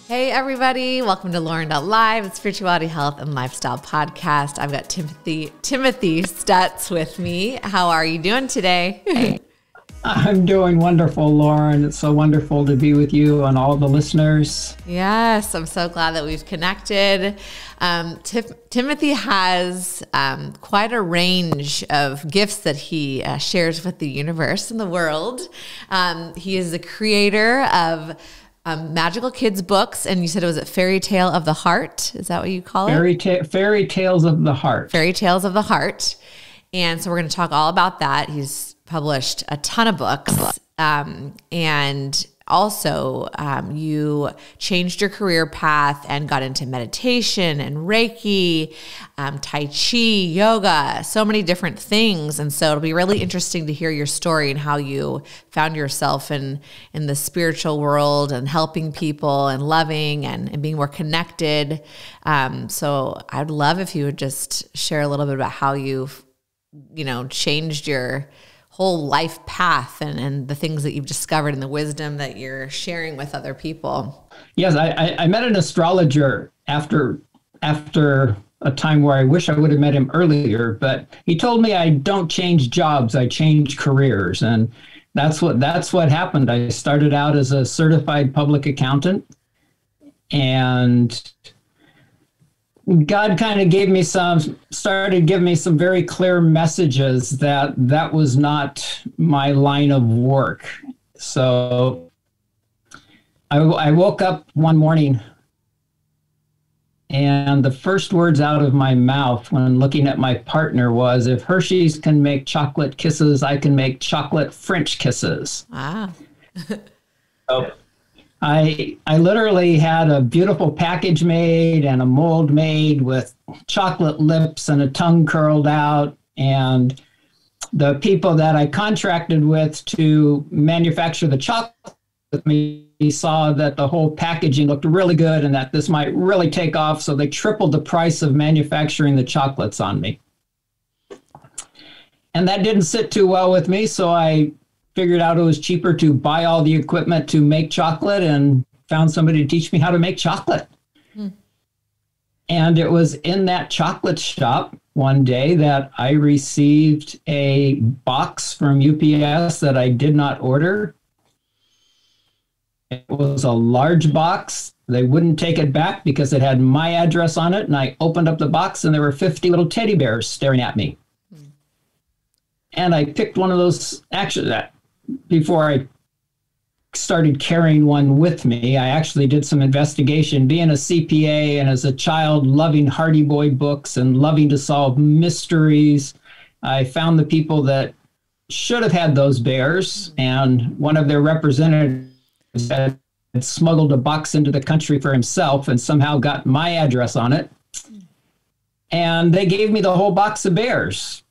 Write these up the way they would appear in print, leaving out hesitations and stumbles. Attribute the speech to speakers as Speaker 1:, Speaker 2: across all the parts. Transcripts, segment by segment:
Speaker 1: Hey everybody, welcome to RealLaurenLive, the spirituality, health, and lifestyle podcast. I've got Timothy Stuetz with me. How are you doing today?
Speaker 2: I'm doing wonderful, Lauren. It's so wonderful to be with you and all the listeners.
Speaker 1: Yes, I'm so glad that we've connected. Timothy has quite a range of gifts that he shares with the universe and the world. He is the creator of magical kids books, and you said it was a Fairy Tale of the Heart. Is that what you call it?
Speaker 2: Fairy Tales of the Heart.
Speaker 1: Fairy Tales of the Heart. And so we're going to talk all about that. He's published a ton of books, and also you changed your career path and got into meditation and Reiki, Tai Chi, yoga, so many different things. And so it'll be really interesting to hear your story and how you found yourself in the spiritual world and helping people and loving and being more connected. So I'd love if you would just share a little bit about how you've, changed your whole life path and the things that you've discovered and the wisdom that you're sharing with other people.
Speaker 2: Yes, I met an astrologer after a time where I wish I would have met him earlier, but he told me I don't change jobs, I change careers. And that's what happened. I started out as a certified public accountant, and God kind of started giving me some very clear messages that was not my line of work. So I woke up one morning, and the first words out of my mouth when looking at my partner was, if Hershey's can make chocolate kisses, I can make chocolate French kisses.
Speaker 1: Wow.
Speaker 2: So I literally had a beautiful package made and a mold made with chocolate lips and a tongue curled out. And the people that I contracted with to manufacture the chocolate with me saw that the whole packaging looked really good and that this might really take off. So they tripled the price of manufacturing the chocolates on me. And that didn't sit too well with me. So I figured out it was cheaper to buy all the equipment to make chocolate and found somebody to teach me how to make chocolate. And it was in that chocolate shop one day that I received a box from UPS that I did not order. It was a large box. They wouldn't take it back because it had my address on it. And I opened up the box and there were 50 little teddy bears staring at me. And I picked one of those, actually, before I started carrying one with me, I actually did some investigation. Being a CPA and as a child loving Hardy Boy books and loving to solve mysteries, I found the people that should have had those bears, and one of their representatives had smuggled a box into the country for himself and somehow got my address on it. And they gave me the whole box of bears.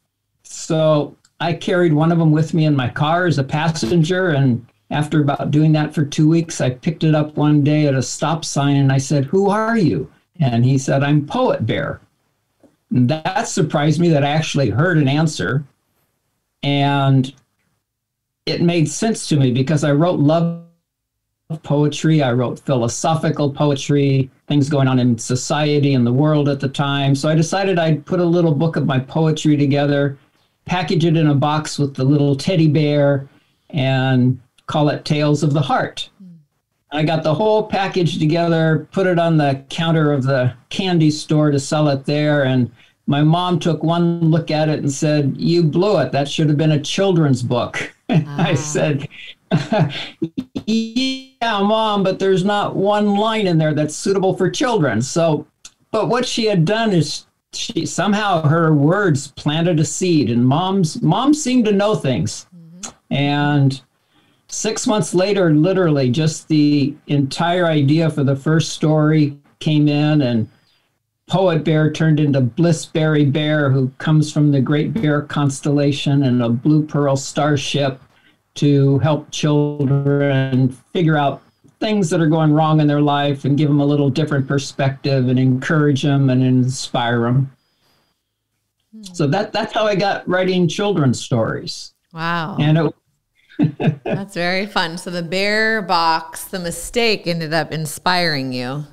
Speaker 2: So I carried one of them with me in my car as a passenger, and after about doing that for 2 weeks, I picked it up one day at a stop sign and I said, "Who are you?" And he said, "I'm Poet Bear." And that surprised me that I actually heard an answer, and it made sense to me because I wrote love poetry, I wrote philosophical poetry, things going on in society and the world at the time. So I decided I'd put a little book of my poetry together, package it in a box with the little teddy bear, and call it Tales of the Heart. I got the whole package together, put it on the counter of the candy store to sell it there. And my mom took one look at it and said, "You blew it. That should have been a children's book." And I said, "Yeah, Mom, but there's not one line in there that's suitable for children." So, but what she had done is she somehow, her words planted a seed, and mom seemed to know things. And 6 months later, literally just the entire idea for the first story came in, and Poet Bear turned into Blissberry Bear, who comes from the Great Bear constellation and a Blue Pearl starship to help children figure out things that are going wrong in their life and give them a little different perspective and encourage them and inspire them. So that's how I got writing children's stories.
Speaker 1: Wow.
Speaker 2: And
Speaker 1: that's very fun. So the bear box, the mistake ended up inspiring you.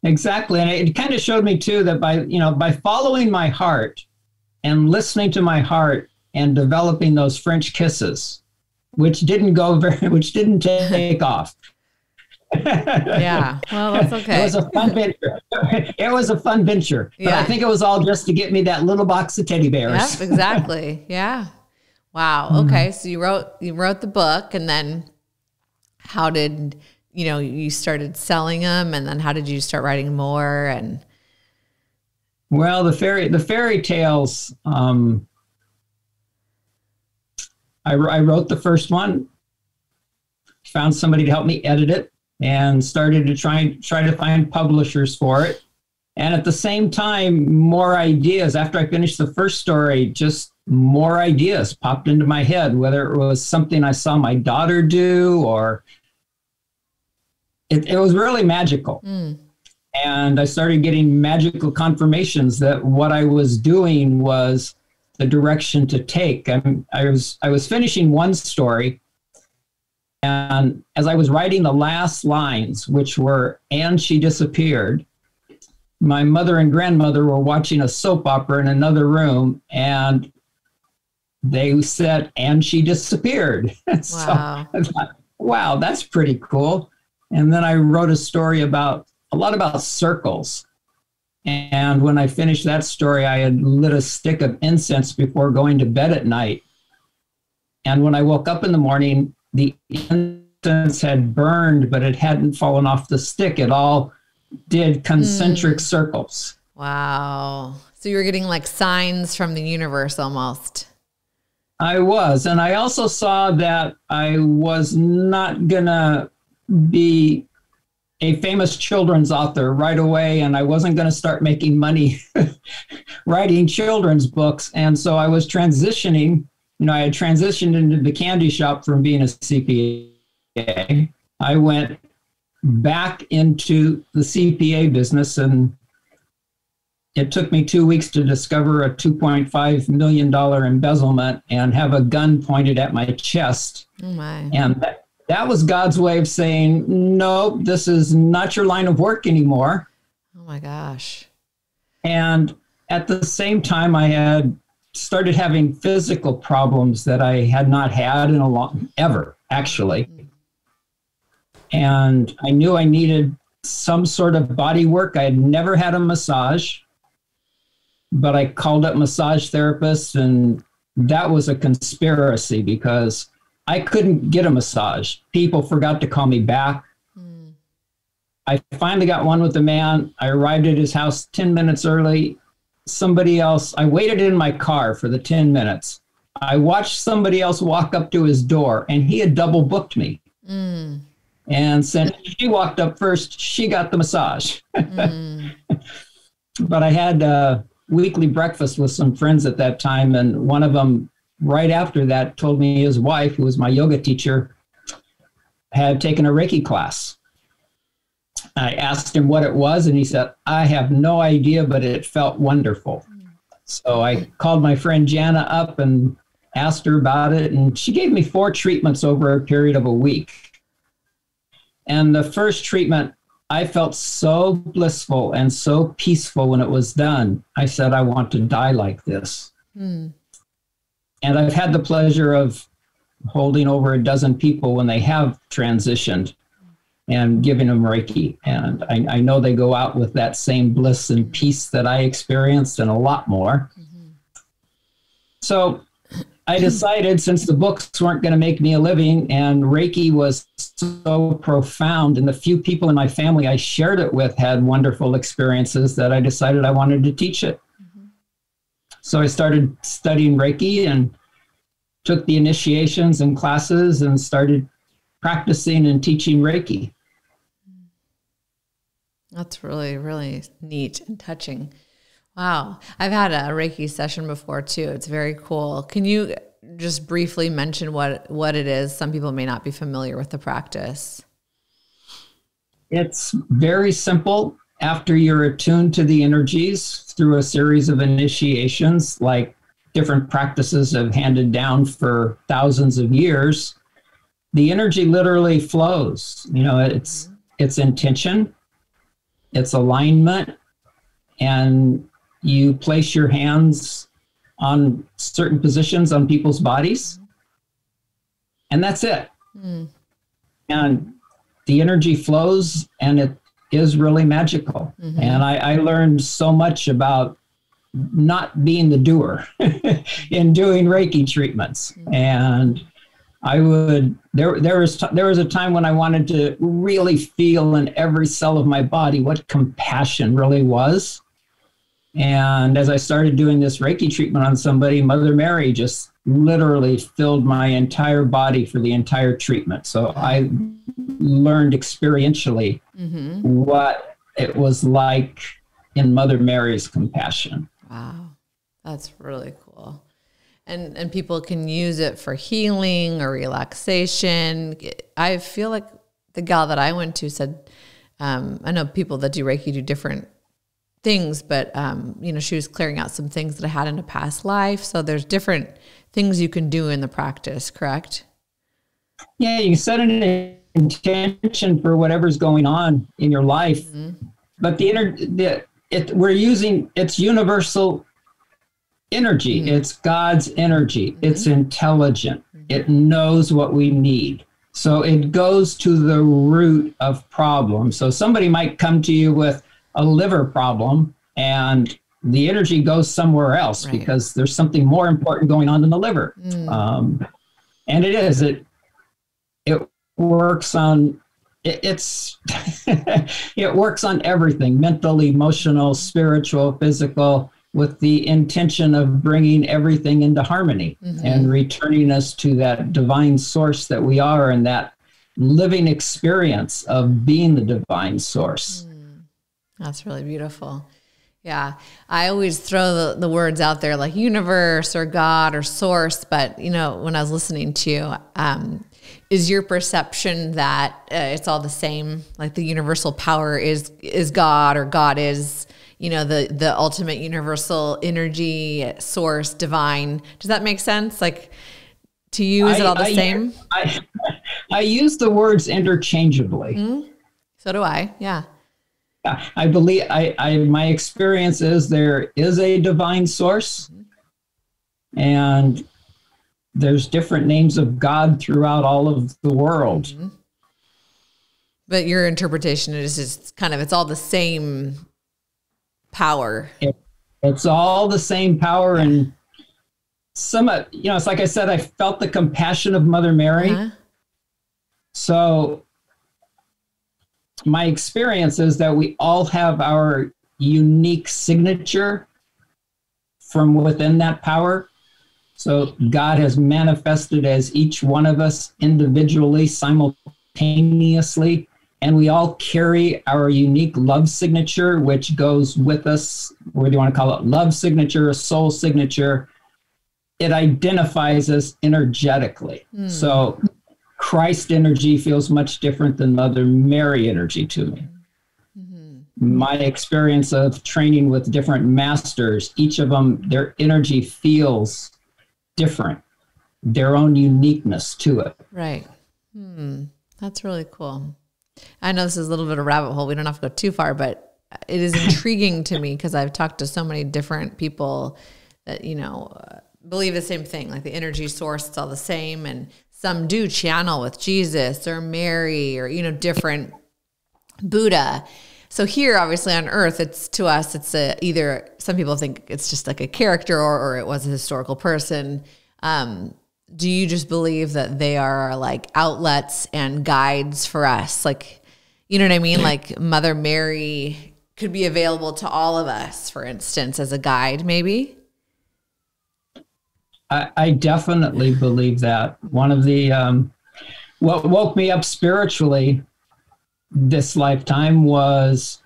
Speaker 2: Exactly. And it kind of showed me too that by following my heart and listening to my heart and developing those French kisses, which didn't take off.
Speaker 1: Yeah. Well, that's okay.
Speaker 2: It was a fun venture. It was a fun venture. But
Speaker 1: Yeah.
Speaker 2: I think it was all just to get me that little box of teddy bears.
Speaker 1: Yep, exactly. Yeah. Wow. Okay. So you wrote the book, and then how did, you started selling them, and then how did you start writing more? And
Speaker 2: well, the fairy tales, I wrote the first one, found somebody to help me edit it, and started to try to find publishers for it. And at the same time, more ideas. After I finished the first story, just more ideas popped into my head, whether it was something I saw my daughter do, or it was really magical. And I started getting magical confirmations that what I was doing was the direction to take. I was finishing one story, and as I was writing the last lines, which were, "and she disappeared," my mother and grandmother were watching a soap opera in another room, and they said, "and she disappeared."
Speaker 1: Wow.
Speaker 2: So I thought, wow, that's pretty cool. And then I wrote a story a lot about circles. And when I finished that story, I had lit a stick of incense before going to bed at night. And when I woke up in the morning, the incense had burned, but it hadn't fallen off the stick. It all did concentric circles.
Speaker 1: Wow. So you were getting like signs from the universe almost.
Speaker 2: I was. And I also saw that I was not going to be a famous children's author right away, and I wasn't going to start making money writing children's books. And so I was transitioning. I had transitioned into the candy shop from being a CPA. I went back into the CPA business, and it took me 2 weeks to discover a $2.5 million embezzlement and have a gun pointed at my chest.
Speaker 1: Oh my.
Speaker 2: And that was God's way of saying, no, this is not your line of work anymore.
Speaker 1: Oh my gosh.
Speaker 2: And at the same time, I had started having physical problems that I had not had in ever, actually. And I knew I needed some sort of body work. I had never had a massage, but I called up massage therapists, and that was a conspiracy because I couldn't get a massage. People forgot to call me back. I finally got one with a man. I arrived at his house 10 minutes early. Somebody else, I waited in my car for the 10 minutes. I watched somebody else walk up to his door, and he had double booked me. And since she walked up first, she got the massage. But I had a weekly breakfast with some friends at that time, and one of them right after that told me his wife, who was my yoga teacher, had taken a Reiki class. I asked him what it was, and he said, "I have no idea, but it felt wonderful." So I called my friend Jana up and asked her about it, and she gave me 4 treatments over a period of a week. And the first treatment, I felt so blissful and so peaceful when it was done. I said, I want to die like this. And I've had the pleasure of holding over a dozen people when they have transitioned and giving them Reiki. And I know they go out with that same bliss and peace that I experienced and a lot more. So I decided, since the books weren't going to make me a living and Reiki was so profound, and the few people in my family I shared it with had wonderful experiences, that I decided I wanted to teach it. So I started studying Reiki and took the initiations and classes and started practicing and teaching Reiki.
Speaker 1: That's really, really neat and touching. Wow. I've had a Reiki session before too. It's very cool. Can you just briefly mention what it is? Some people may not be familiar with the practice.
Speaker 2: It's very simple. after you're attuned to the energies through a series of initiations, like different practices have handed down for thousands of years, the energy literally flows. You know, it's intention, it's alignment, and you place your hands on certain positions on people's bodies, and that's it. And the energy flows, and it is really magical. And I learned so much about not being the doer in doing Reiki treatments. And there was a time when I wanted to really feel in every cell of my body what compassion really was. And as I started doing this Reiki treatment on somebody, Mother Mary just literally filled my entire body for the entire treatment. So I learned experientially what it was like in Mother Mary's compassion.
Speaker 1: Wow, that's really cool. And people can use it for healing or relaxation. I feel like the gal that I went to said, I know people that do Reiki do different things, but you know, she was clearing out some things that I had in a past life. So there's different things you can do in the practice, correct?
Speaker 2: Yeah, you set an intention for whatever's going on in your life, but we're using it's universal energy. It's God's energy. It's intelligent. It knows what we need. So it goes to the root of problems. So somebody might come to you with a liver problem, and the energy goes somewhere else because there's something more important going on in the liver. And it works on it works on everything: mental, emotional, spiritual, physical, with the intention of bringing everything into harmony and returning us to that divine source that we are, and that living experience of being the divine source.
Speaker 1: That's really beautiful. Yeah. I always throw the words out there like universe or God or source. But, you know, when I was listening to you, is your perception that it's all the same? Like the universal power is God, or God is, you know, the ultimate universal energy source, divine. Does that make sense? Like to you, is it all the same?
Speaker 2: I use the words interchangeably.
Speaker 1: So do I. Yeah.
Speaker 2: I believe my experience is there is a divine source, and there's different names of God throughout all of the world.
Speaker 1: But your interpretation is just kind of, it's all the same power.
Speaker 2: It's all the same power. And some, you know, it's like I said, I felt the compassion of Mother Mary. So my experience is that we all have our unique signature from within that power. So God has manifested as each one of us individually, simultaneously, and we all carry our unique love signature, which goes with us, whether you want to call it love signature, a soul signature. It identifies us energetically. So Christ energy feels much different than Mother Mary energy to me. My experience of training with different masters, each of them, their energy feels different, their own uniqueness to it.
Speaker 1: Right. That's really cool. I know this is a little bit of a rabbit hole. We don't have to go too far, but it is intriguing to me because I've talked to so many different people that, you know, believe the same thing, like the energy source, it's all the same. And some do channel with Jesus or Mary or, you know, different Buddha. So here, obviously on Earth, to us, it's either some people think it's just like a character or it was a historical person. Do you just believe that they are like outlets and guides for us? Like, you know what I mean? Like Mother Mary could be available to all of us, for instance, as a guide, maybe?
Speaker 2: I definitely believe that. One of the, what woke me up spiritually this lifetime was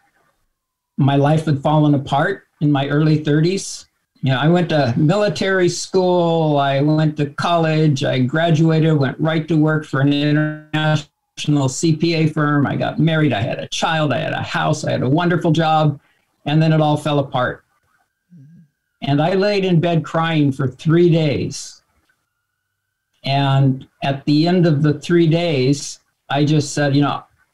Speaker 2: my life had fallen apart in my early 30s. You know, I went to military school, I went to college, I graduated, went right to work for an international CPA firm. I got married. I had a child. I had a house. I had a wonderful job. And then it all fell apart. And I laid in bed crying for 3 days. And at the end of the 3 days, I just said,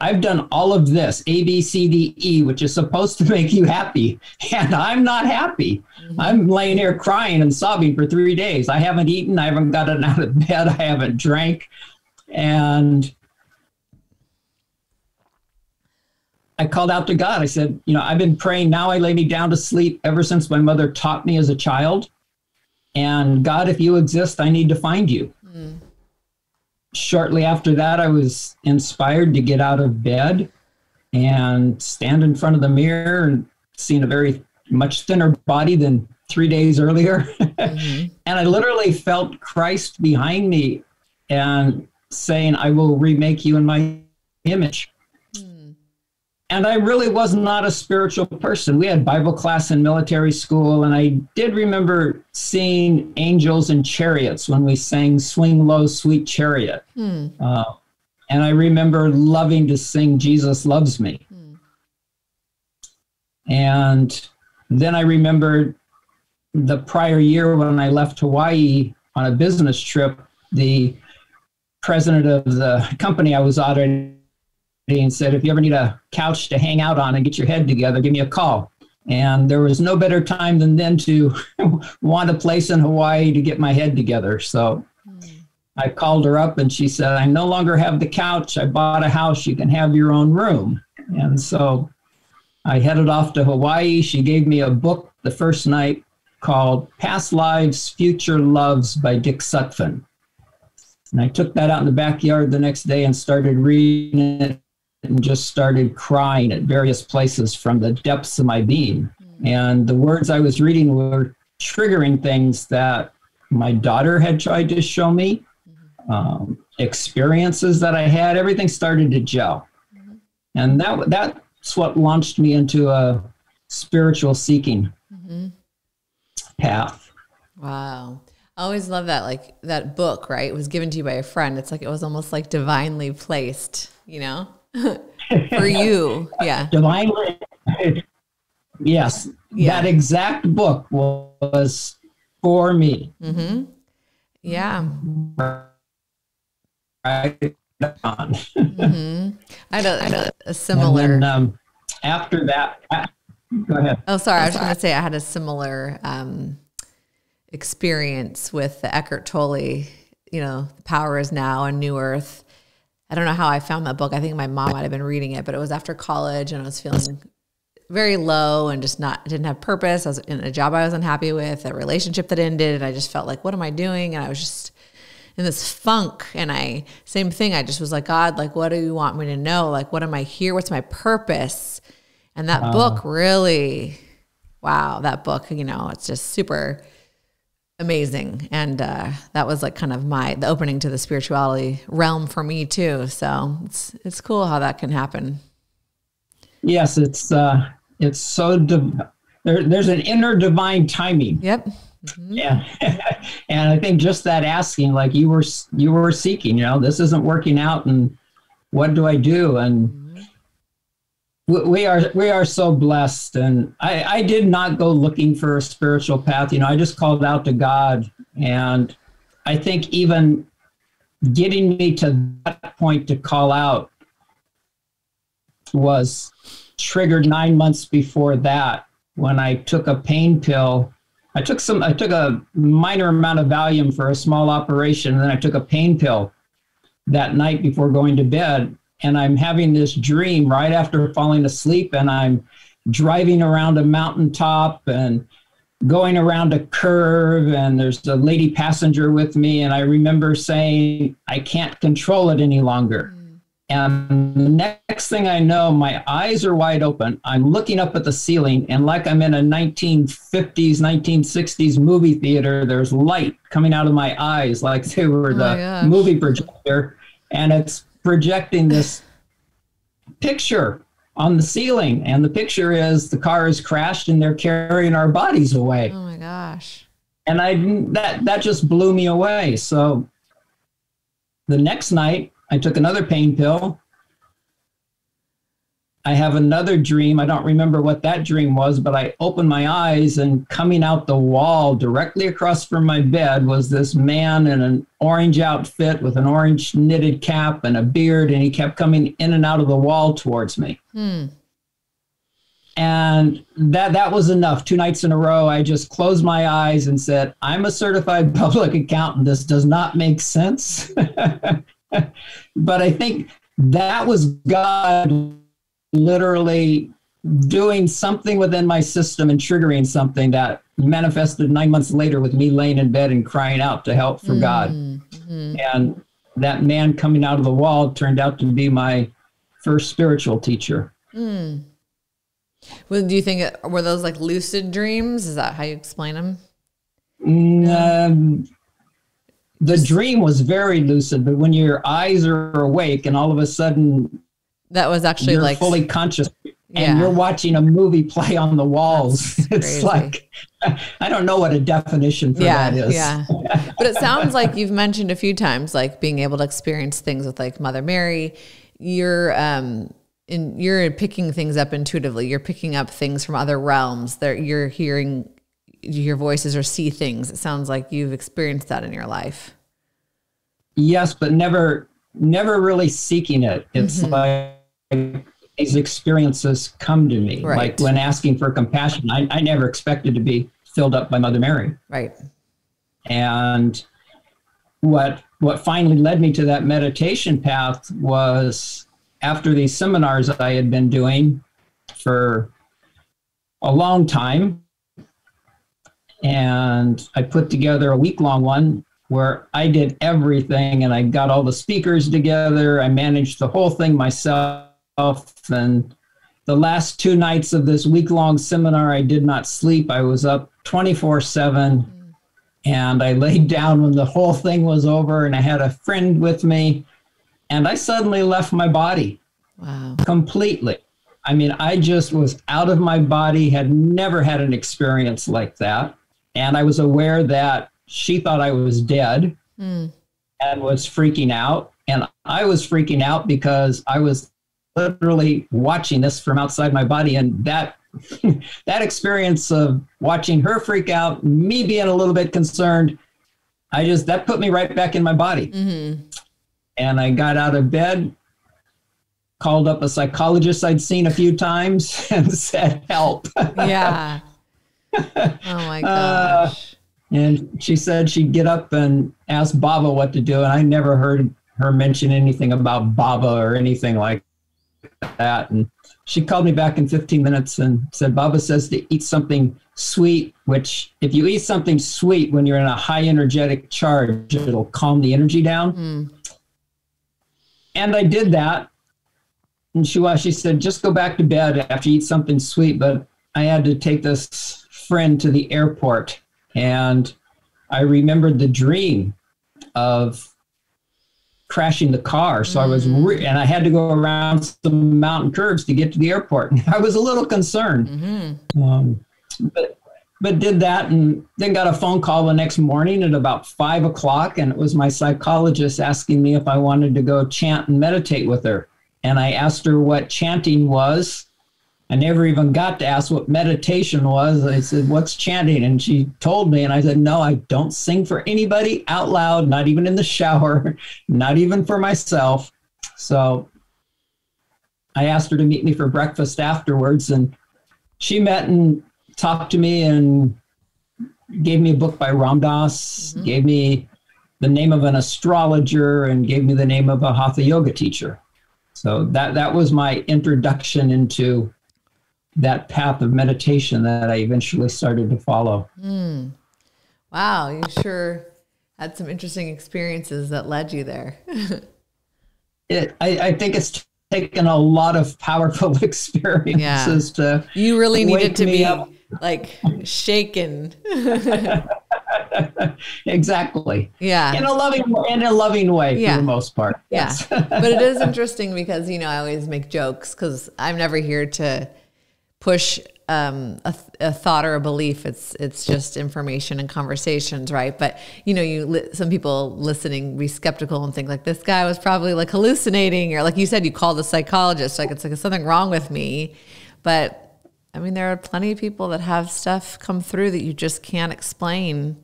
Speaker 2: I've done all of this, A, B, C, D, E, which is supposed to make you happy. And I'm not happy. Mm-hmm. I'm laying here crying and sobbing for 3 days. I haven't eaten. I haven't gotten out of bed. I haven't drank. And I called out to God. I said, I've been praying. Now I lay me down to sleep ever since my mother taught me as a child. And God, if you exist, I need to find you. Mm. Shortly after that, I was inspired to get out of bed and stand in front of the mirror and seeing a very much thinner body than 3 days earlier. Mm-hmm. And I literally felt Christ behind me and saying, I will remake you in my image. And I really was not a spiritual person. We had Bible class in military school, and I did remember seeing angels in chariots when we sang Swing Low, Sweet Chariot. And I remember loving to sing Jesus Loves Me. And then I remembered the prior year when I left Hawaii on a business trip, the president of the company I was auditing and said, if you ever need a couch to hang out on and get your head together, give me a call. And there was no better time than then to want a place in Hawaii to get my head together. So I called her up and she said, I no longer have the couch. I bought a house. You can have your own room. And so I headed off to Hawaii. She gave me a book the first night called Past Lives, Future Loves by Dick Sutphin. And I took that out in the backyard the next day and started reading it. And just started crying at various places from the depths of my being. And the words I was reading were triggering things that my daughter had tried to show me, experiences that I had. Everything started to gel. And that's what launched me into a spiritual seeking path.
Speaker 1: Wow. I always love that, like that book, right? It was given to you by a friend. It's like, it was almost like divinely placed, for you. Yeah.
Speaker 2: Divinely. Yes. Yeah. That exact book was for me.
Speaker 1: Mm-hmm. Yeah.
Speaker 2: Right on.
Speaker 1: Mm-hmm. I had a similar.
Speaker 2: And then, after that, go ahead.
Speaker 1: Oh, sorry. I was going to say I had a similar experience with the Eckhart Tolle, The Power Is Now and New Earth. I don't know how I found that book. I think my mom might have been reading it, but it was after college and I was feeling very low and just didn't have purpose. I was in a job I was unhappy with, a relationship that ended, and I just felt like, what am I doing? And I was just in this funk. And same thing. I just was like, God, like, what do you want me to know? Like, what am I here? What's my purpose? And that book really, wow, that book, it's just super amazing. And that was like kind of the opening to the spirituality realm for me too. So it's cool how that can happen.
Speaker 2: Yes, it's so there's an inner divine timing.
Speaker 1: Yep.
Speaker 2: Mm-hmm. Yeah. And I think just that asking, like you were seeking, this isn't working out and what do I do? And we are so blessed. And I did not go looking for a spiritual path. I just called out to God. And I think even getting me to that point to call out was triggered 9 months before that when I took a pain pill. I took a minor amount of Valium for a small operation. And then I took a pain pill that night before going to bed. And I'm having this dream right after falling asleep, and I'm driving around a mountaintop and going around a curve, and there's a lady passenger with me. And I remember saying, I can't control it any longer. And the next thing I know, my eyes are wide open. I'm looking up at the ceiling, and like I'm in a 1950s, 1960s movie theater, there's light coming out of my eyes like they were the movie projector. And it's projecting this picture on the ceiling, and the picture is the car has crashed and they're carrying our bodies away.
Speaker 1: Oh my gosh.
Speaker 2: And that just blew me away. So the next night I took another pain pill. I have another dream. I don't remember what that dream was, but I opened my eyes, and coming out the wall directly across from my bed was this man in an orange outfit with an orange knitted cap and a beard, and he kept coming in and out of the wall towards me. And that was enough. 2 nights in a row, I just closed my eyes and said, I'm a certified public accountant. This does not make sense. But I think that was God literally doing something within my system and triggering something that manifested 9 months later with me laying in bed and crying out to help for God. And that man coming out of the wall turned out to be my first spiritual teacher.
Speaker 1: Well, do you think were those like lucid dreams? Is that how you explain them?
Speaker 2: The dream was very lucid, but when your eyes are awake and all of a sudden
Speaker 1: that was actually
Speaker 2: you're
Speaker 1: like
Speaker 2: fully conscious and you're watching a movie play on the walls. It's like, I don't know what a definition for that is. Yeah.
Speaker 1: But it sounds like you've mentioned a few times, like being able to experience things with like Mother Mary. You're picking things up intuitively. You're picking up things from other realms that you're hearing your voices or see things. It sounds like you've experienced that in your life.
Speaker 2: Yes, but never really seeking it. It's like these experiences come to me.
Speaker 1: Right.
Speaker 2: Like when asking for compassion, I never expected to be filled up by Mother Mary.
Speaker 1: Right.
Speaker 2: And what finally led me to that meditation path was after these seminars I had been doing for a long time. And I put together a week-long one where I did everything, and I got all the speakers together. I managed the whole thing myself. And the last 2 nights of this week-long seminar, I did not sleep. I was up 24/7, and I laid down when the whole thing was over, and I had a friend with me, and I suddenly left my body.
Speaker 1: Wow.
Speaker 2: Completely. I mean, I just was out of my body, had never had an experience like that. And I was aware that she thought I was dead and was freaking out. And I was freaking out because I was literally watching this from outside my body. And that experience of watching her freak out, me being a little bit concerned, that put me right back in my body. And I got out of bed, called up a psychologist I'd seen a few times and said, help.
Speaker 1: Yeah. Oh my gosh.
Speaker 2: And she said she'd get up and ask Baba what to do. And I never heard her mention anything about Baba or anything like that. And she called me back in 15 minutes and said, Baba says to eat something sweet, which if you eat something sweet when you're in a high energetic charge, it'll calm the energy down. And I did that. And she said, just go back to bed after you eat something sweet. But I had to take this friend to the airport, and I remembered the dream of crashing the car. So I was, and I had to go around some mountain curves to get to the airport. I was a little concerned, but did that, and then got a phone call the next morning at about 5 o'clock, and it was my psychologist asking me if I wanted to go chant and meditate with her. And I asked her what chanting was. I never even got to ask what meditation was. I said, what's chanting? And she told me, and I said, no, I don't sing for anybody out loud, not even in the shower, not even for myself. So I asked her to meet me for breakfast afterwards, and she met and talked to me and gave me a book by Ram Dass, gave me the name of an astrologer, and gave me the name of a Hatha yoga teacher. So that was my introduction into that path of meditation that I eventually started to follow.
Speaker 1: Wow, you sure had some interesting experiences that led you there.
Speaker 2: I think it's taken a lot of powerful experiences to
Speaker 1: you really needed to be
Speaker 2: up.
Speaker 1: Like shaken.
Speaker 2: Exactly.
Speaker 1: Yeah.
Speaker 2: In a loving way for the most part.
Speaker 1: Yeah.
Speaker 2: Yes.
Speaker 1: But it is interesting because, I always make jokes because I'm never here to push a thought or a belief. It's just information and conversations, right? But some people listening be skeptical and think like, this guy was probably like hallucinating, or like you said, you called a psychologist, like it's like, is something wrong with me? But I mean, there are plenty of people that have stuff come through that you just can't explain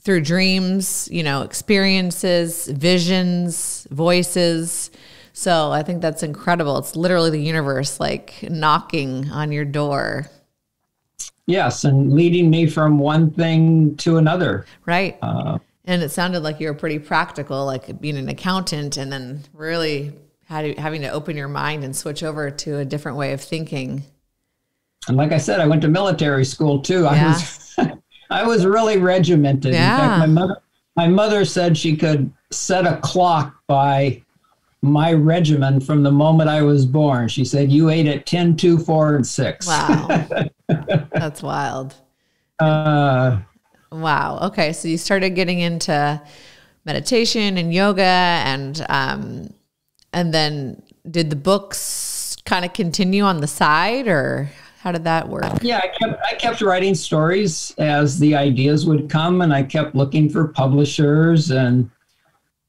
Speaker 1: through dreams, experiences, visions, voices. So I think that's incredible. It's literally the universe like knocking on your door.
Speaker 2: Yes, and leading me from one thing to another.
Speaker 1: Right. And it sounded like you were pretty practical, like being an accountant, and then really having to open your mind and switch over to a different way of thinking.
Speaker 2: And like I said, I went to military school too.
Speaker 1: Yeah.
Speaker 2: I was really regimented.
Speaker 1: Yeah.
Speaker 2: In fact, my mother said she could set a clock by my regimen from the moment I was born. She said, you ate at 10, 2, 4, and 6.
Speaker 1: Wow. That's wild. Wow. Okay. So you started getting into meditation and yoga, and then did the books kind of continue on the side, or how did that work?
Speaker 2: Yeah, I kept writing stories as the ideas would come, and I kept looking for publishers. And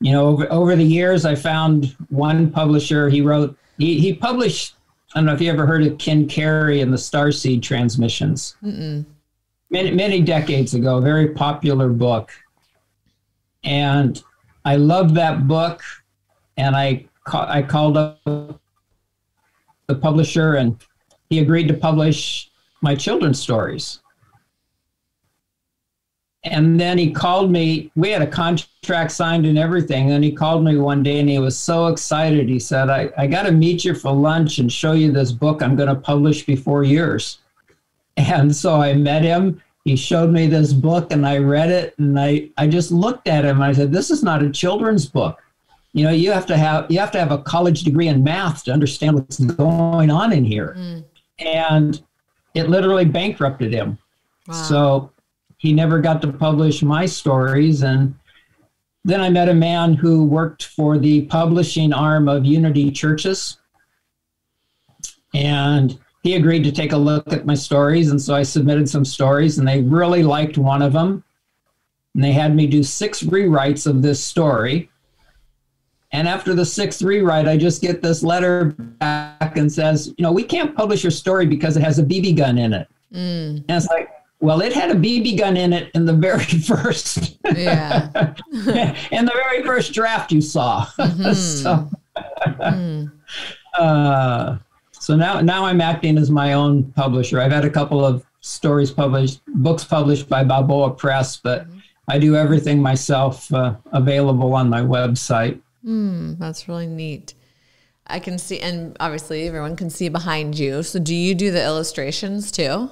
Speaker 2: over the years, I found one publisher. He published, I don't know if you ever heard of Ken Carey and the Starseed Transmissions. Mm-mm. Many decades ago, a very popular book. And I loved that book, and I called up the publisher, and he agreed to publish my children's stories. And then he called me. We had a contract signed and everything. And he called me one day, and he was so excited. He said, I got to meet you for lunch and show you this book I'm going to publish before yours. And so I met him. He showed me this book, and I read it, and I just looked at him. And I said, this is not a children's book. You have to have a college degree in math to understand what's going on in here. Mm. And it literally bankrupted him. Wow. So he never got to publish my stories. And then I met a man who worked for the publishing arm of Unity Churches. And he agreed to take a look at my stories. And so I submitted some stories, and they really liked one of them. And they had me do 6 rewrites of this story. And after the 6th rewrite, I just get this letter back and says, we can't publish your story because it has a BB gun in it. Mm. And it's like, well, it had a BB gun in it in the very first, in the very first draft you saw. Mm-hmm. So now I'm acting as my own publisher. I've had a couple of books published by Balboa Press, but I do everything myself, available on my website.
Speaker 1: That's really neat. I can see, and obviously everyone can see behind you. So do you do the illustrations too?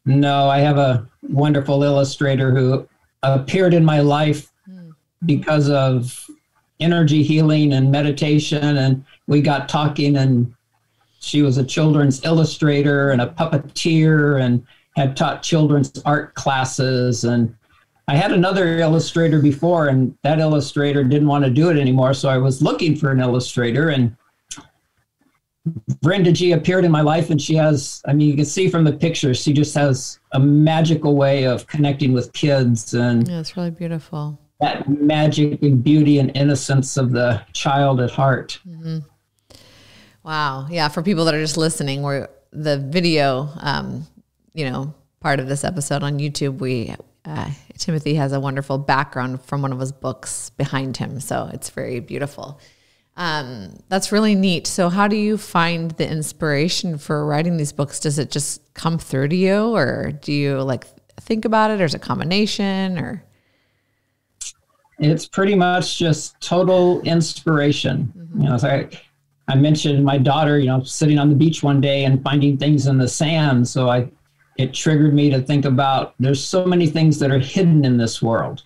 Speaker 2: No, I have a wonderful illustrator who appeared in my life because of energy healing and meditation. And we got talking, and she was a children's illustrator and a puppeteer and had taught children's art classes. And I had another illustrator before, and that illustrator didn't want to do it anymore. So I was looking for an illustrator, and Brenda G appeared in my life, and she has, you can see from the pictures, she just has a magical way of connecting with kids. And
Speaker 1: yeah, it's really beautiful.
Speaker 2: That magic and beauty and innocence of the child at heart.
Speaker 1: Mm-hmm. Wow. Yeah. For people that are just listening, where the video, part of this episode on YouTube, Timothy has a wonderful background from one of his books behind him. So it's very beautiful. That's really neat. So how do you find the inspiration for writing these books? Does it just come through to you, or do you think about it, or is it a combination, or?
Speaker 2: It's pretty much just total inspiration. Mm-hmm. I mentioned my daughter, sitting on the beach one day and finding things in the sand. So it triggered me to think about, there's so many things that are hidden in this world.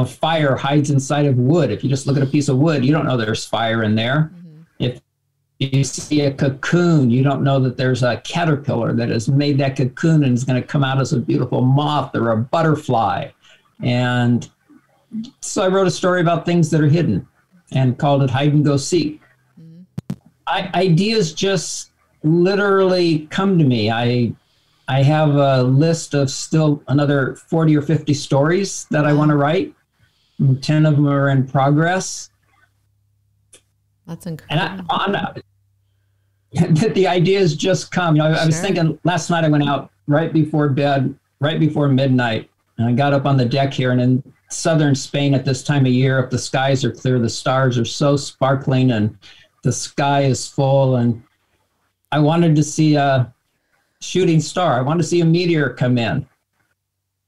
Speaker 2: Fire hides inside of wood. If you just look at a piece of wood, you don't know there's fire in there. Mm-hmm. If you see a cocoon, you don't know that there's a caterpillar that has made that cocoon and is going to come out as a beautiful moth or a butterfly. And so I wrote a story about things that are hidden and called it Hide and Go Seek. Mm-hmm. Ideas just literally come to me. I have a list of still another 40 or 50 stories that I want to write. 10 of them are in progress.
Speaker 1: That's incredible.
Speaker 2: And the ideas just come. I was thinking last night I went out right before bed, right before midnight, and I got up on the deck here, and in southern Spain at this time of year, if the skies are clear, the stars are so sparkling and the sky is full, and I wanted to see a shooting star. I wanted to see a meteor come in.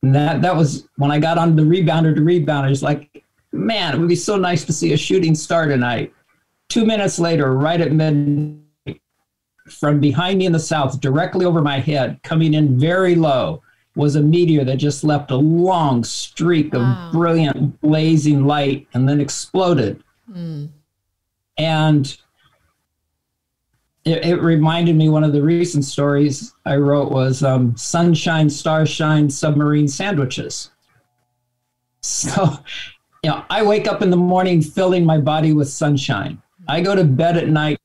Speaker 2: And that was when I got on the rebounder to rebound. I was like, man, it would be so nice to see a shooting star tonight. 2 minutes later, right at midnight, from behind me in the south, directly over my head, coming in very low, was a meteor that just left a long streak of brilliant, blazing light and then exploded. And it reminded me, one of the recent stories I wrote was sunshine, starshine, submarine sandwiches. So, I wake up in the morning filling my body with sunshine. I go to bed at night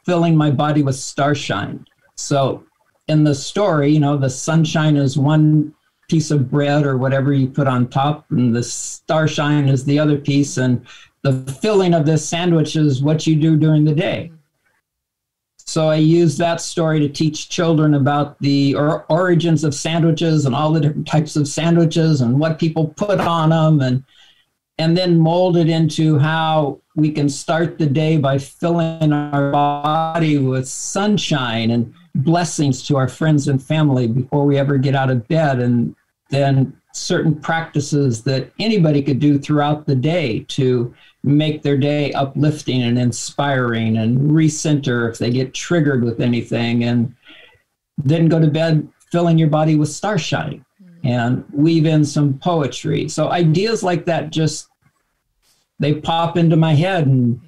Speaker 2: filling my body with starshine. So in the story, the sunshine is one piece of bread or whatever you put on top, and the starshine is the other piece, and the filling of this sandwich is what you do during the day. So I use that story to teach children about the origins of sandwiches and all the different types of sandwiches and what people put on them, and then mold it into how we can start the day by filling our body with sunshine and blessings to our friends and family before we ever get out of bed, and then certain practices that anybody could do throughout the day to make their day uplifting and inspiring and recenter if they get triggered with anything, and then go to bed filling your body with starshine and weave in some poetry. So ideas like that they pop into my head. And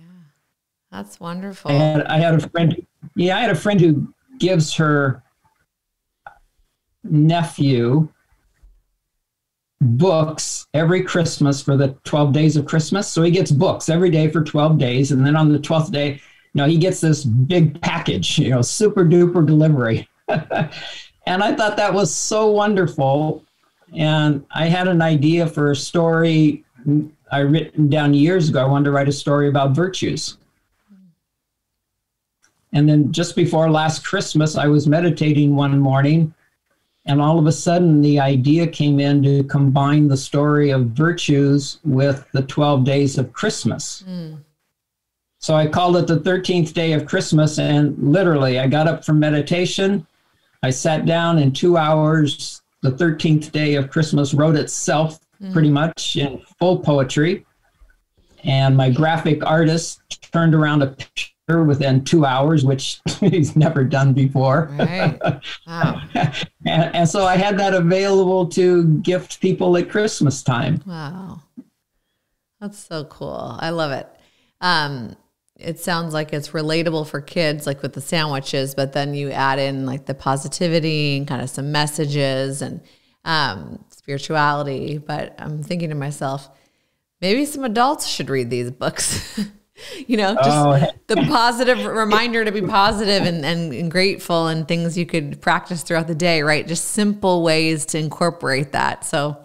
Speaker 1: that's wonderful.
Speaker 2: I had a friend who gives her nephew books every Christmas for the 12 days of Christmas. So he gets books every day for 12 days. And then on the 12th day, he gets this big package, super duper delivery. And I thought that was so wonderful. And I had an idea for a story I written down years ago. I wanted to write a story about virtues. And then just before last Christmas, I was meditating one morning, and all of a sudden the idea came in to combine the story of virtues with the 12 days of Christmas. So I called it the 13th day of Christmas, and literally I got up from meditation. I sat down in 2 hours. The 13th day of Christmas wrote itself pretty much in full poetry. And my graphic artist turned around a picture within 2 hours, which he's never done before. Right. Wow. and so I had that available to gift people at Christmas time.
Speaker 1: Wow. That's so cool. I love it. It sounds like it's relatable for kids, like with the sandwiches, but then you add in like the positivity and kind of some messages and spirituality. But I'm thinking to myself, maybe some adults should read these books. The positive reminder to be positive and grateful, and things you could practice throughout the day, right? Just simple ways to incorporate that. So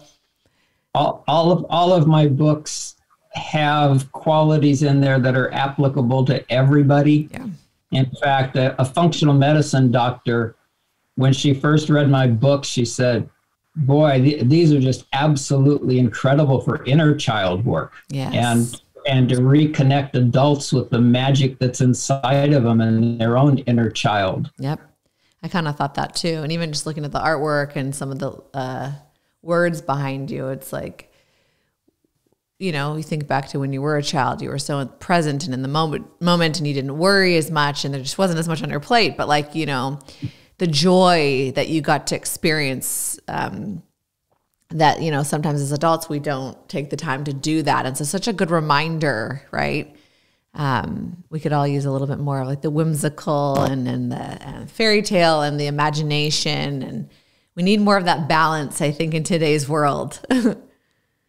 Speaker 1: all of my books have qualities in there that are applicable to everybody. Yeah. In fact, a functional medicine doctor, when she first read my book, she said, boy, these are just absolutely incredible for inner child work. Yes. And to reconnect adults with the magic that's inside of them and their own inner child. Yep. I kind of thought that too. And even just looking at the artwork and some of the words behind you, it's like, you think back to when you were a child, you were so present and in the moment and you didn't worry as much and there just wasn't as much on your plate. But the joy that you got to experience, that, sometimes as adults, we don't take the time to do that. And so such a good reminder, right? We could all use a little bit more of like the whimsical and the fairy tale and the imagination. And we need more of that balance, I think, in today's world.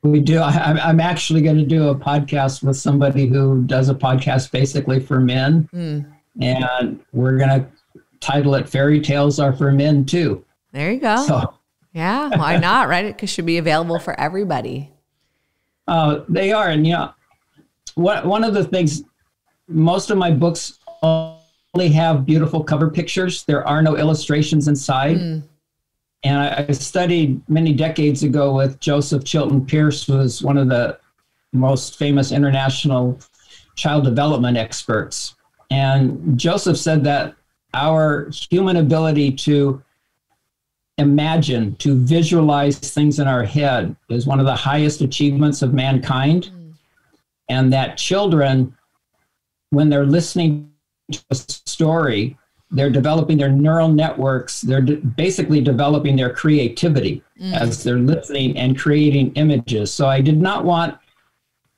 Speaker 2: We do. I'm actually going to do a podcast with somebody who does a podcast basically for men. And we're going to title it Fairy Tales Are for Men Too.
Speaker 1: There you go. So, yeah, why not, right? It should be available for everybody.
Speaker 2: They are. And, one of the things, most of my books only have beautiful cover pictures. There are no illustrations inside. And I studied many decades ago with Joseph Chilton Pearce, who was one of the most famous international child development experts. And Joseph said that our human ability to imagine, to visualize things in our head is one of the highest achievements of mankind. And that children, when they're listening to a story, they're developing their neural networks. They're basically developing their creativity as they're listening and creating images. So I did not want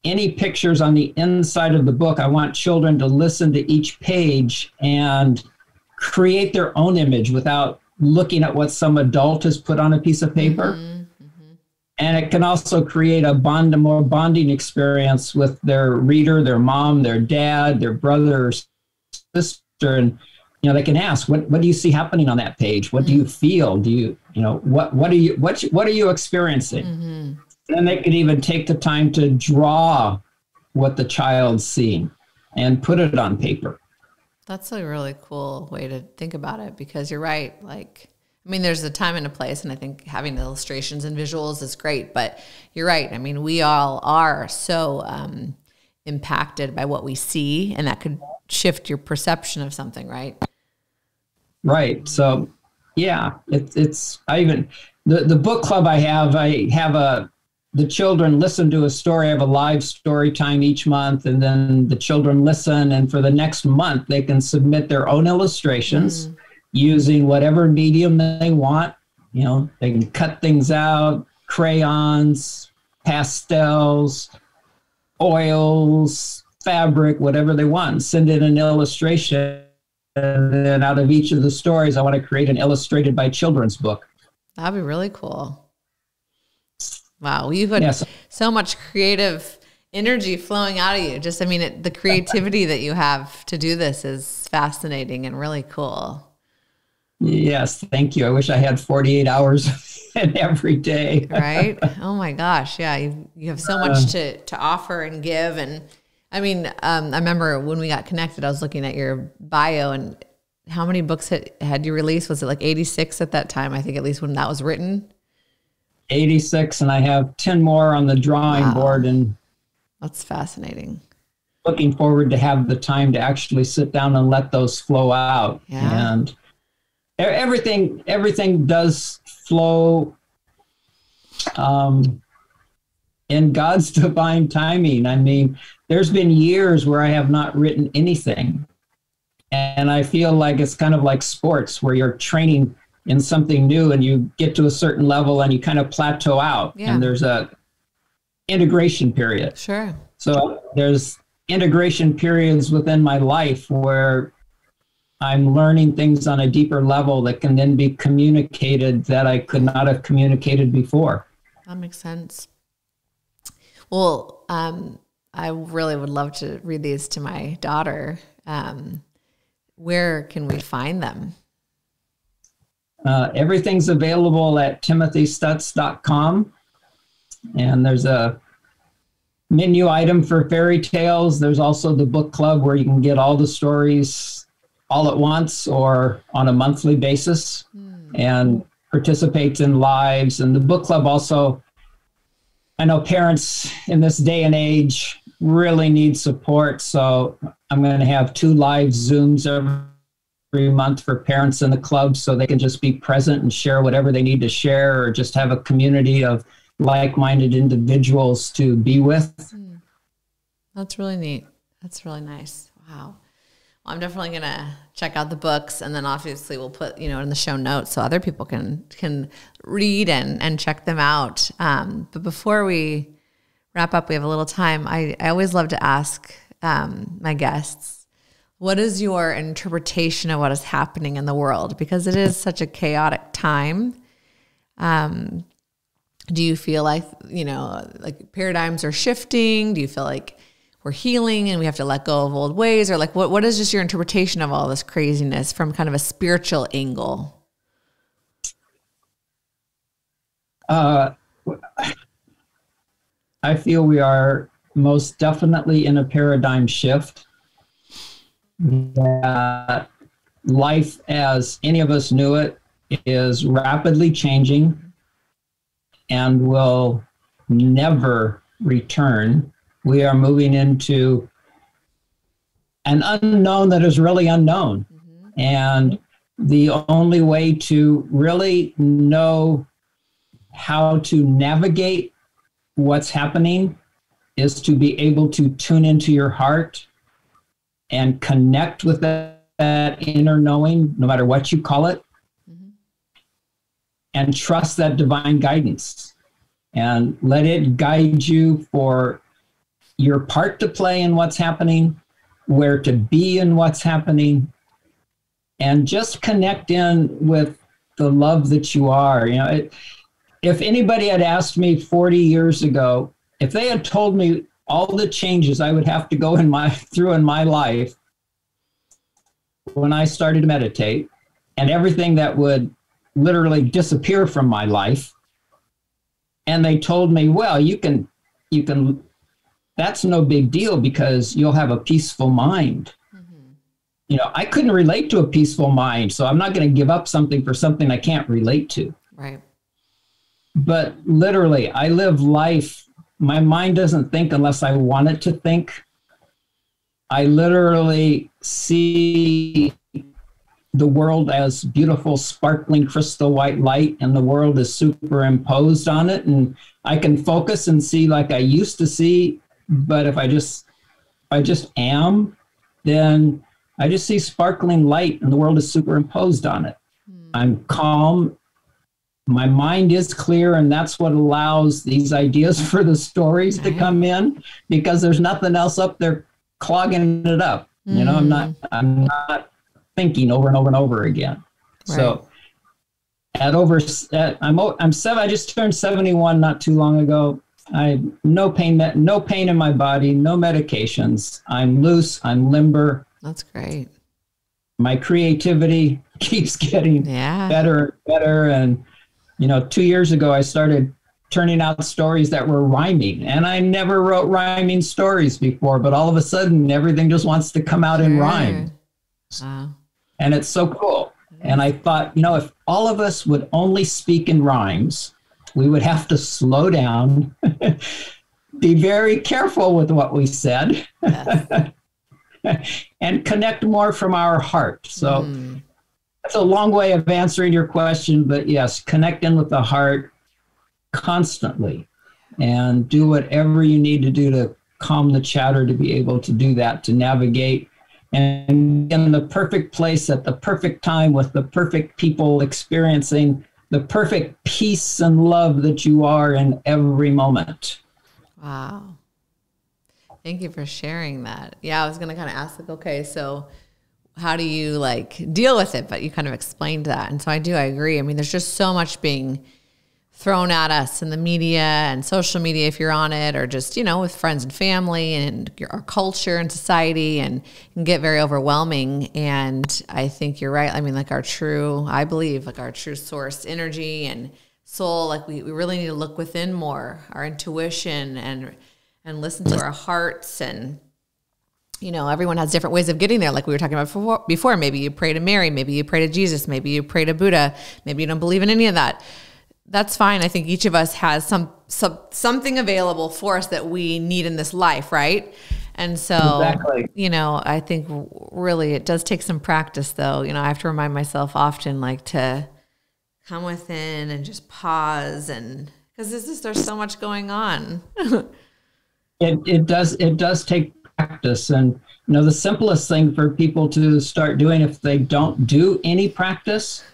Speaker 2: any pictures on the inside of the book. I want children to listen to each page and create their own image without looking at what some adult has put on a piece of paper. And it can also create a more bonding experience with their reader, their mom, their dad, their brother or sister. And they can ask, what do you see happening on that page? What do you feel? Do you, what are you experiencing? And they could even take the time to draw what the child's seeing and put it on paper.
Speaker 1: That's a really cool way to think about it, because you're right. There's a time and a place, and I think having illustrations and visuals is great, but you're right. We all are so impacted by what we see, and that could shift your perception of something, right?
Speaker 2: Right. So, yeah, the book club I have the children listen to a story. I have a live story time each month, and then the children listen, and for the next month, they can submit their own illustrations using whatever medium they want. They can cut things out, crayons, pastels, oils, fabric, whatever they want. Send in an illustration. And then out of each of the stories, I want to create an illustrated by children's book.
Speaker 1: That'd be really cool. Wow. You've got so much creative energy flowing out of you. Just, the creativity that you have to do this is fascinating and really cool.
Speaker 2: Yes. Thank you. I wish I had 48 hours in every day.
Speaker 1: Right? Oh my gosh. Yeah. You have so much to offer and give. And I remember when we got connected, I was looking at your bio, and how many books had you released? Was it like 86 at that time? I think at least when that was written.
Speaker 2: 86, and I have 10 more on the drawing board, and
Speaker 1: that's fascinating.
Speaker 2: Looking forward to have the time to actually sit down and let those flow out.
Speaker 1: Yeah.
Speaker 2: And everything does flow in God's divine timing. There's been years where I have not written anything, and I feel like it's kind of like sports where you're training in something new and you get to a certain level and you kind of plateau out, and there's a integration period.
Speaker 1: Sure.
Speaker 2: So there's integration periods within my life where I'm learning things on a deeper level that can then be communicated that I could not have communicated before.
Speaker 1: That makes sense. Well, I really would love to read these to my daughter. Where can we find them?
Speaker 2: Everything's available at timothystuetz.com. And there's a menu item for fairy tales. There's also the book club where you can get all the stories all at once or on a monthly basis and participate in lives. And the book club also, I know parents in this day and age really need support. So I'm going to have 2 live Zooms every month for parents in the club so they can just be present and share whatever they need to share, or just have a community of like-minded individuals to be with.
Speaker 1: That's really neat. That's really nice. Wow. Well, I'm definitely going to check out the books, and then obviously we'll put, in the show notes so other people can read and check them out. But before we wrap up, we have a little time. I always love to ask my guests, what is your interpretation of what is happening in the world? Because it is such a chaotic time. Do you feel like, like paradigms are shifting? Do you feel like we're healing and we have to let go of old ways, or like what is just your interpretation of all this craziness from kind of a spiritual angle?
Speaker 2: I feel we are most definitely in a paradigm shift. That life as any of us knew it is rapidly changing and will never return. We are moving into an unknown that is really unknown. Mm-hmm. And the only way to really know how to navigate what's happening is to be able to tune into your heart and connect with that inner knowing, no matter what you call it, mm-hmm. and trust that divine guidance and let it guide you for your part to play in what's happening, where to be in what's happening, and just connect in with the love that you are. You know, if anybody had asked me 40 years ago, if they had told me all the changes I would have to go through in my life when I started to meditate, and everything that would literally disappear from my life, and they told me, well, you can, that's no big deal because you'll have a peaceful mind. Mm-hmm. You know, I couldn't relate to a peaceful mind, so I'm not going to give up something for something I can't relate to.
Speaker 1: Right.
Speaker 2: But literally, I live life. My mind doesn't think unless I want it to think. I literally see the world as beautiful, sparkling, crystal white light, and the world is superimposed on it. And I can focus and see like I used to see. But if I just am, then I just see sparkling light and the world is superimposed on it. I'm calm. My mind is clear, and that's what allows these ideas for the stories to come in, because there's nothing else up there clogging it up. You know, I'm not thinking over and over and over again. Right. So I'm 7. I just turned 71 not too long ago. I no pain in my body, no medications. I'm loose. I'm limber.
Speaker 1: That's great.
Speaker 2: My creativity keeps getting better and better. And, you know, 2 years ago, I started turning out stories that were rhyming. And I never wrote rhyming stories before, but all of a sudden, everything just wants to come out in rhyme. Wow. And it's so cool. And I thought, you know, if all of us would only speak in rhymes, we would have to slow down, be very careful with what we said, and connect more from our heart. So that's a long way of answering your question, but yes, connect in with the heart constantly and do whatever you need to do to calm the chatter, to be able to do that, to navigate and in the perfect place at the perfect time with the perfect people, experiencing the perfect peace and love that you are in every moment.
Speaker 1: Wow. Thank you for sharing that. Yeah, I was going to kind of ask, like, okay, so how do you like deal with it? But you kind of explained that. And so I agree. I mean, there's just so much being thrown at us in the media and social media, if you're on it, or just, you know, with friends and family and our culture and society, and it can get very overwhelming. And I think you're right. I mean, like I believe our true source energy and soul, like we really need to look within more, our intuition, and listen to our hearts. And, you know, everyone has different ways of getting there. Like we were talking about before, maybe you pray to Mary, maybe you pray to Jesus, maybe you pray to Buddha, maybe you don't believe in any of that. That's fine. I think each of us has something available for us that we need in this life, right? And so, exactly. You know, I think really it does take some practice, though. You know, I have to remind myself often, like, to come within and just pause, and because there's so much going on.
Speaker 2: It does take practice, and you know, the simplest thing for people to start doing if they don't do any practice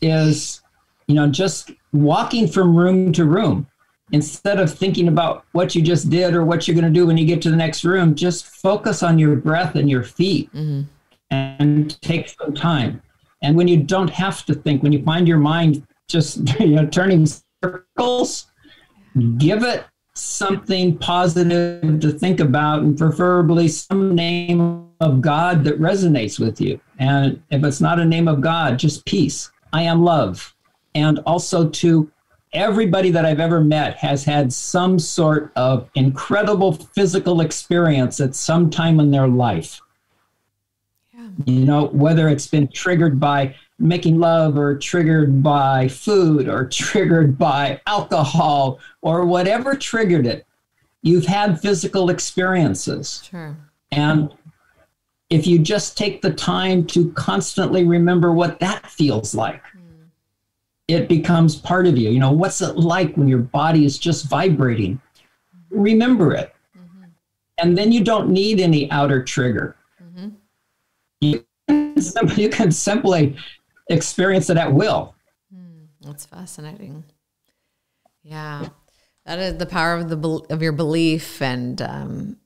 Speaker 2: is, you know, just walking from room to room. Instead of thinking about what you just did or what you're going to do when you get to the next room, just focus on your breath and your feet and take some time. And when you don't have to think, when you find your mind just, you know, turning circles, give it something positive to think about, and preferably some name of God that resonates with you. And if it's not a name of God, just peace. I am love. And also to everybody that I've ever met has had some sort of incredible physical experience at some time in their life. Yeah. You know, whether it's been triggered by making love or triggered by food or triggered by alcohol or whatever triggered it, you've had physical experiences.
Speaker 1: Sure.
Speaker 2: And if you just take the time to constantly remember what that feels like, it becomes part of you. You know, what's it like when your body is just vibrating? Remember it. Mm-hmm. And then you don't need any outer trigger. Mm-hmm. You can simply experience it at will.
Speaker 1: That's fascinating. Yeah. That is the power of your belief, and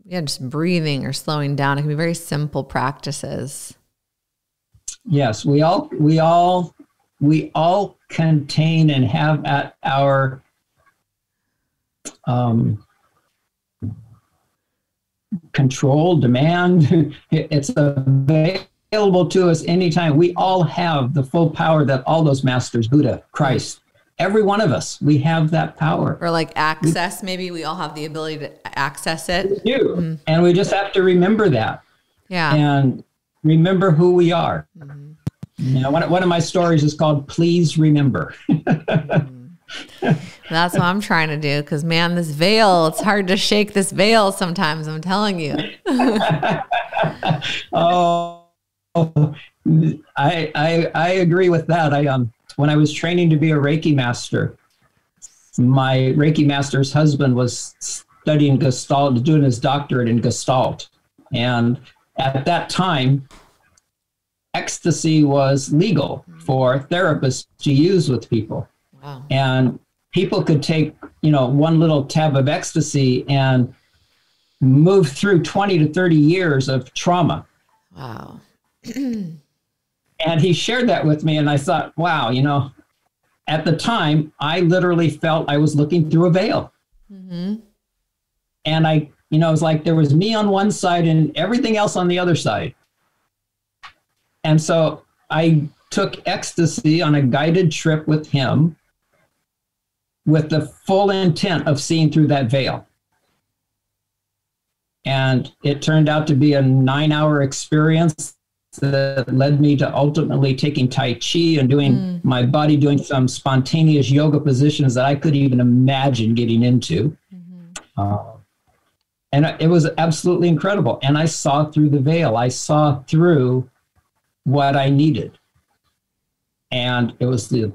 Speaker 1: just breathing or slowing down. It can be very simple practices.
Speaker 2: Yes, we all contain and have at our control, demand. It's available to us anytime. We all have the full power that all those masters, Buddha, Christ, every one of us, we have that power.
Speaker 1: Or like access, maybe we all have the ability to access it.
Speaker 2: We do. Mm-hmm. And we just have to remember that.
Speaker 1: Yeah.
Speaker 2: And remember who we are. Mm-hmm. You know, one of my stories is called Please Remember.
Speaker 1: That's what I'm trying to do, because, man, this veil, it's hard to shake this veil sometimes, I'm telling you.
Speaker 2: I agree with that. When I was training to be a Reiki master, my Reiki master's husband was studying Gestalt, doing his doctorate in Gestalt. And at that time, ecstasy was legal for therapists to use with people. Wow. And people could take, one little tab of ecstasy and move through 20 to 30 years of trauma.
Speaker 1: Wow.
Speaker 2: And he shared that with me, and I thought, wow, at the time, I literally felt I was looking through a veil. Mm-hmm. And it was like there was me on one side and everything else on the other side. And so I took ecstasy on a guided trip with him with the full intent of seeing through that veil. And it turned out to be a 9-hour experience that led me to ultimately taking Tai Chi and doing my body doing some spontaneous yoga positions that I couldn't even imagine getting into. Mm-hmm. And it was absolutely incredible. And I saw through the veil. I saw through what I needed. And it was the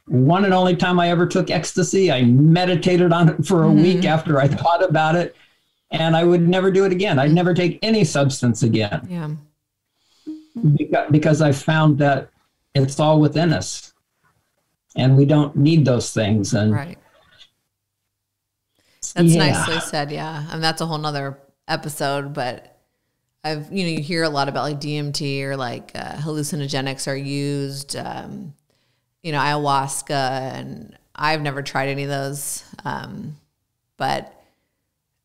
Speaker 2: one and only time I ever took ecstasy. I meditated on it for a week after I thought about it, and I would never do it again. I'd never take any substance again.
Speaker 1: Yeah.
Speaker 2: Because I found that it's all within us, and we don't need those things. And
Speaker 1: right. That's nicely said. Yeah. And that's a whole nother episode, but you hear a lot about like DMT or like hallucinogenics are used, ayahuasca, and I've never tried any of those. But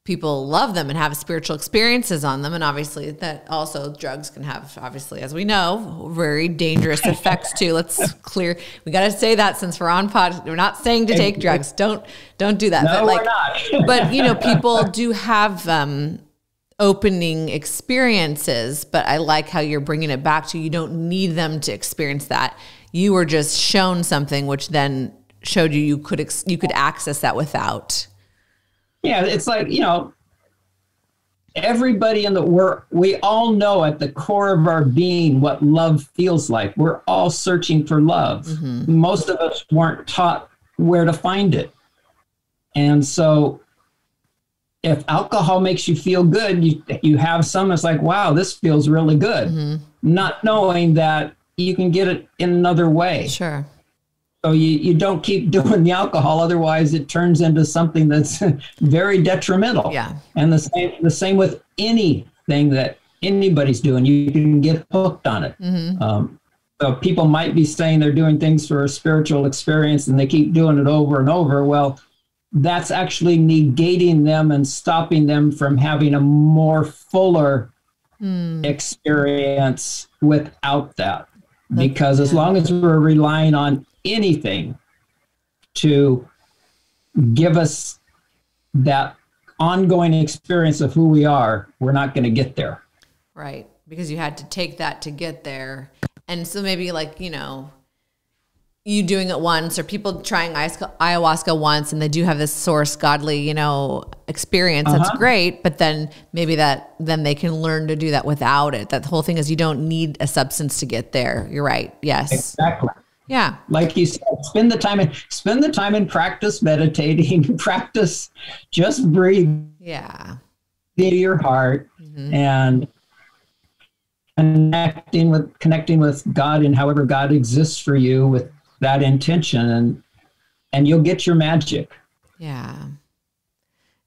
Speaker 1: people love them and have spiritual experiences on them. And obviously that also drugs can have, obviously, as we know, very dangerous effects too. We got to say that since we're on pod, we're not saying to take drugs. Don't do that.
Speaker 2: No,
Speaker 1: but
Speaker 2: we're not.
Speaker 1: But people do have, opening experiences, but I like how you're bringing it back to, you don't need them to experience that. You were just shown something, which then showed you could access that without.
Speaker 2: Yeah, it's like, everybody we all know at the core of our being what love feels like. We're all searching for love. Mm-hmm. Most of us weren't taught where to find it. And so if alcohol makes you feel good, you have some, it's like, wow, this feels really good. Mm-hmm. Not knowing that you can get it in another way.
Speaker 1: Sure.
Speaker 2: So you don't keep doing the alcohol, otherwise it turns into something that's very detrimental.
Speaker 1: Yeah.
Speaker 2: And the same with anything that anybody's doing, you can get hooked on it. Mm-hmm. So people might be saying they're doing things for a spiritual experience and they keep doing it over and over. Well, that's actually negating them and stopping them from having a more fuller experience without that. Because as long as we're relying on anything to give us that ongoing experience of who we are, we're not going to get there.
Speaker 1: Right. Because you had to take that to get there. And so maybe like, you know, you doing it once, or people trying ayahuasca once and they do have this source godly, you know, experience. That's great. But then maybe then they can learn to do that without it. That the whole thing is you don't need a substance to get there. You're right. Yes.
Speaker 2: Exactly.
Speaker 1: Yeah.
Speaker 2: Like you said, spend the time in practice meditating, practice just breathe.
Speaker 1: Yeah.
Speaker 2: Into your heart and connecting with God and however God exists for you with that intention, and you'll get your magic. Yeah.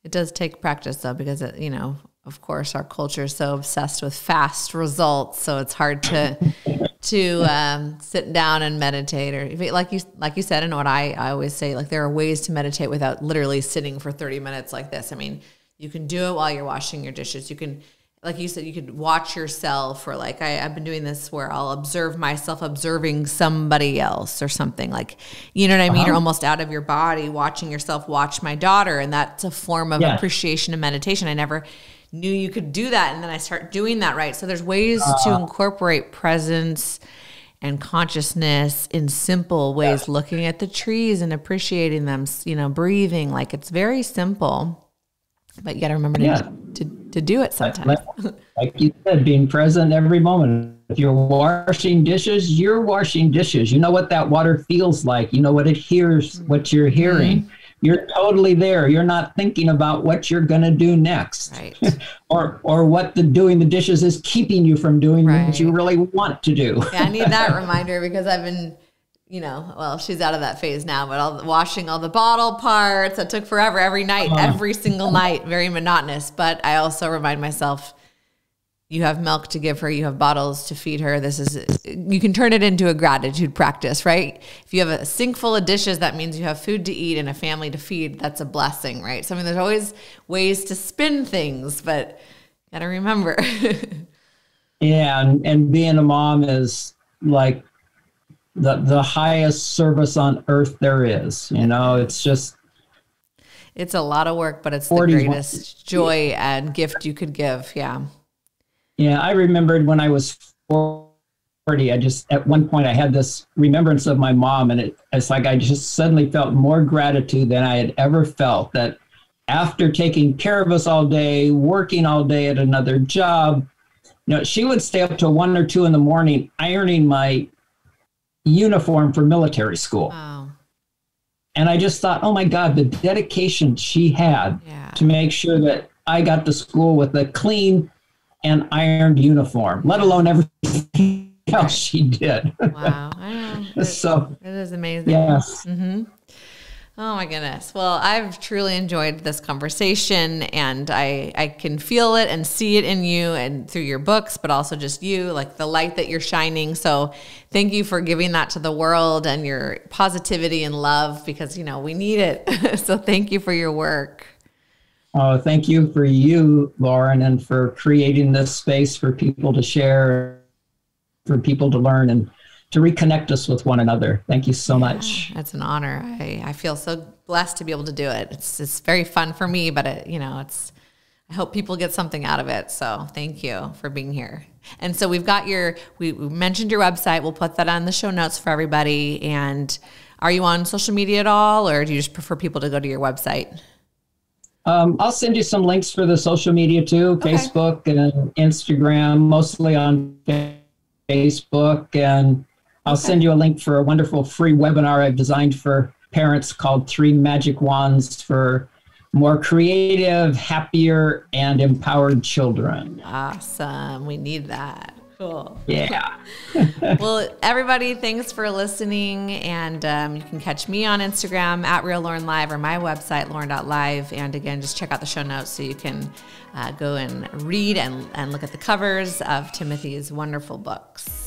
Speaker 1: It does take practice though, because you know, of course our culture is so obsessed with fast results. So it's hard to sit down and meditate, or like you said, and what I always say, like there are ways to meditate without literally sitting for 30 minutes like this. I mean, you can do it while you're washing your dishes. You can, like you said, you could watch yourself, or like I've been doing this where I'll observe myself observing somebody else or something, like, you know what I mean? You're almost out of your body watching yourself watch my daughter. And that's a form of appreciation and meditation. I never knew you could do that. And then I start doing that. Right. So there's ways to incorporate presence and consciousness in simple ways, looking at the trees and appreciating them, you know, breathing. Like it's very simple, but you got to remember to do it sometimes.
Speaker 2: Like you said, being present every moment. If you're washing dishes, you're washing dishes. You know what that water feels like. You know what it hears, what you're hearing. You're totally there. You're not thinking about what you're going to do next.
Speaker 1: Right.
Speaker 2: or what doing the dishes is keeping you from doing what you really want to do.
Speaker 1: Yeah, I need that reminder, because I've been, you know, well, she's out of that phase now, but washing all the bottle parts, that took forever every night, every single night, very monotonous. But I also remind myself, you have milk to give her, you have bottles to feed her. You can turn it into a gratitude practice, right? If you have a sink full of dishes, that means you have food to eat and a family to feed. That's a blessing, right? So I mean, there's always ways to spin things, but got to remember.
Speaker 2: Yeah. And being a mom is like the highest service on earth there is. You know, it's
Speaker 1: a lot of work, but it's the greatest joy and gift you could give. Yeah.
Speaker 2: Yeah. I remembered when I was 40, at one point I had this remembrance of my mom, and it's like I just suddenly felt more gratitude than I had ever felt, that after taking care of us all day, working all day at another job, you know, she would stay up till 1 or 2 in the morning ironing my uniform for military school.
Speaker 1: Wow.
Speaker 2: And I just thought, oh my God, the dedication she had to make sure that I got to school with a clean and ironed uniform, let alone everything else she did.
Speaker 1: Wow. I know.
Speaker 2: So
Speaker 1: it is amazing.
Speaker 2: Yes.
Speaker 1: Mm-hmm. Oh my goodness. Well, I've truly enjoyed this conversation, and I can feel it and see it in you and through your books, but also just you, like the light that you're shining. So thank you for giving that to the world and your positivity and love, because, you know, we need it. So thank you for your work.
Speaker 2: Oh, thank you for you, Lauren, and for creating this space for people to share, for people to learn, and to reconnect us with one another. Thank you so much.
Speaker 1: It's an honor. I feel so blessed to be able to do it. It's very fun for me, but I hope people get something out of it. So thank you for being here. And so we've got we mentioned your website. We'll put that on the show notes for everybody. And are you on social media at all, or do you just prefer people to go to your website?
Speaker 2: I'll send you some links for the social media too,
Speaker 1: Okay.
Speaker 2: Facebook and Instagram, mostly on Facebook. And I'll send you a link for a wonderful free webinar I've designed for parents called 3 Magic Wands for more creative, happier, and empowered children.
Speaker 1: Awesome. We need that. Cool.
Speaker 2: Yeah.
Speaker 1: Well, everybody, thanks for listening. And you can catch me on Instagram at RealLaurenLive, or my website, lauren.live. And again, just check out the show notes so you can go and read and look at the covers of Timothy's wonderful books.